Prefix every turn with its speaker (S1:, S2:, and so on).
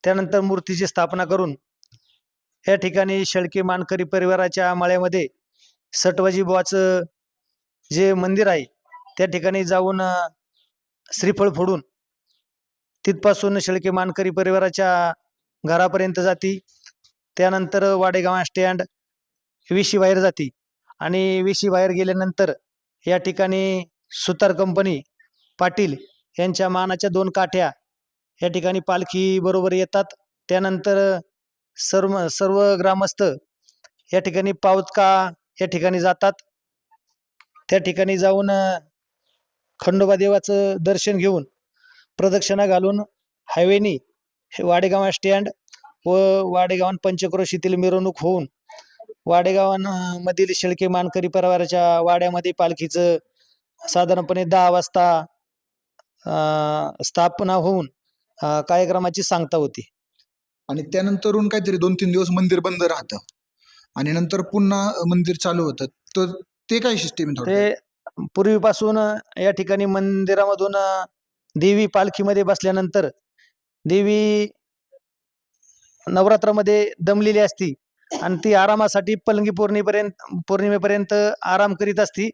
S1: त्यानंतर मूर्तीची स्थापना करून या ठिकाणी शेळके मानकरी परिवाराच्या माळ्यामध्ये सटवाजी बुवाचं जे मंदिर आहे त्या ठिकाणी जाऊन श्रीफळ फोडून तिथपासून शेळके मानकरी परिवाराच्या घरापर्यंत जाती. त्यानंतर वाडेगाव स्टँड विशी बाहेर जाती आणि विशी बाहेर गेल्यानंतर या ठिकाणी सुतार कंपनी पाटील यांच्या मानाच्या 2 काठ्या या ठिकाणी पालखी बरोबर येतात. त्यानंतर सर्व ग्रामस्थ या ठिकाणी पावतका या ठिकाणी जातात. त्या ठिकाणी जाऊन खंडोबा देवाचं दर्शन घेऊन प्रदक्षिणा घालून हायवेनी वाडेगाव स्टँड व वाडेगाव पंचक्रोशीतील मिरवणूक होऊन वाडेगावांमधील शेळके मानकरी परिवाराच्या वाड्यामध्ये पालखीचं साधारणपणे 10 वाजता स्थापना होऊन कार्यक्रमाची सांगता होती.
S2: आणि त्यानंतरून काहीतरी 2-3 दिवस मंदिर बंद राहतं आणि नंतर पुन्हा मंदिर चालू होतं. तर ते काय सिस्टीम
S1: ते पूर्वीपासून या ठिकाणी मंदिरामधून देवी पालखीमध्ये बसल्यानंतर देवी नवरात्रामध्ये दमलेली असती आणि ती आरामासाठी पौर्णिमेपर्यंत आराम करीत असती.